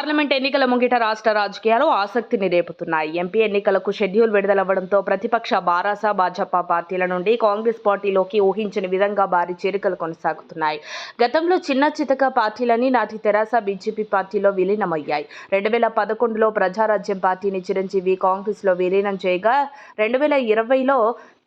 Parliament ఎన్నికల ముంగిట రాష్ట్ర రాజకీయాలు ఆసక్తిని రేపుతున్నాయి. ఎంపీ ఎన్నికలకు షెడ్యూల్ విడుదలవ్వడంతో ప్రతిపక్ష బారాస, భాజపా పార్టీల నుండి కాంగ్రెస్ పార్టీలోకి ఊహించని విధంగా భారీ చేరికలు కొనసాగుతున్నాయి. గతంలో చిన్న చితక పార్టీలని నాటి తెరాస, బీజేపీ పార్టీలో విలీనమయ్యాయి. 2011లో ప్రజారాజ్యం పార్టీని చిరంజీవి కాంగ్రెస్లో విలీనం చేయగా 2020లో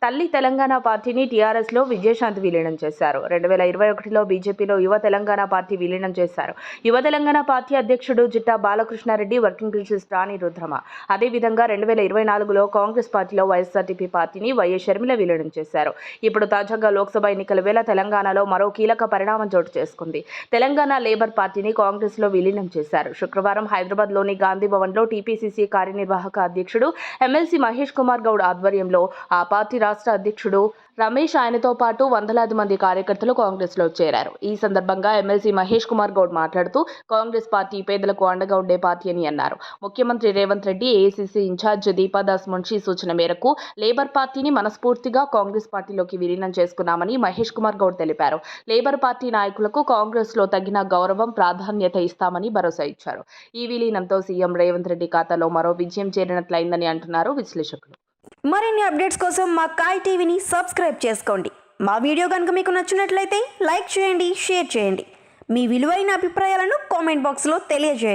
తల్లి తెలంగాణ పార్టీని టీఆర్ఎస్లో విజయశాంతి విలీనం చేశారు. 2021లో బీజేపీలో యువ తెలంగాణ పార్టీ విలీనం చేశారు. యువ తెలంగాణ పార్టీ అధ్యక్షుడు జిట్టా బాలకృష్ణారెడ్డి, వర్కింగ్ ప్రెసిడెంట్ రాణి రుద్రమ. అదేవిధంగా 2024లో కాంగ్రెస్ పార్టీలో వైఎస్ఆర్టీపీ పార్టీని వైఎస్ షర్మిల విలీనం చేశారు. ఇప్పుడు తాజాగా లోక్సభ ఎన్నికల వేళ తెలంగాణలో మరో కీలక పరిణామం చోటు చేసుకుంది. తెలంగాణ లేబర్ పార్టీని కాంగ్రెస్లో విలీనం చేశారు. శుక్రవారం హైదరాబాద్లోని గాంధీ భవన్లో టీపీసీసీ కార్యనిర్వాహక అధ్యక్షుడు ఎమ్మెల్సీ మహేష్ కుమార్ గౌడ్ ఆధ్వర్యంలో ఆ పార్టీ రాష్ట్ర అధ్యక్షుడు రమేష్, ఆయనతో పాటు వందలాది మంది కార్యకర్తలు కాంగ్రెస్లో చేరారు. ఈ సందర్భంగా ఎమ్మెల్సీ మహేష్ కుమార్ గౌడ్ మాట్లాడుతూ కాంగ్రెస్ పార్టీ పేదలకు అండగా ఉండే పార్టీ అని అన్నారు. ముఖ్యమంత్రి రేవంత్ రెడ్డి, ఏఐసీసీ ఇన్ఛార్జ్ దీపాదాస్ మున్షి సూచన మేరకు లేబర్ పార్టీని మనస్ఫూర్తిగా కాంగ్రెస్ పార్టీలోకి విలీనం చేసుకున్నామని మహేష్ కుమార్ గౌడ్ తెలిపారు. లేబర్ పార్టీ నాయకులకు కాంగ్రెస్లో తగిన గౌరవం, ప్రాధాన్యత ఇస్తామని భరోసా ఇచ్చారు. ఈ విలీనంతో సీఎం రేవంత్ రెడ్డి ఖాతాలో మరో విజయం చేరినట్లయిందని అంటున్నారు విశ్లేషకులు. మరిన్ని అప్డేట్స్ కోసం మా కాయ్ టీవీని సబ్స్క్రైబ్ చేసుకోండి. మా వీడియో కనుక మీకు నచ్చినట్లయితే లైక్ చేయండి, షేర్ చేయండి. మీ విలువైన అభిప్రాయాలను కామెంట్ బాక్స్లో తెలియజేయండి.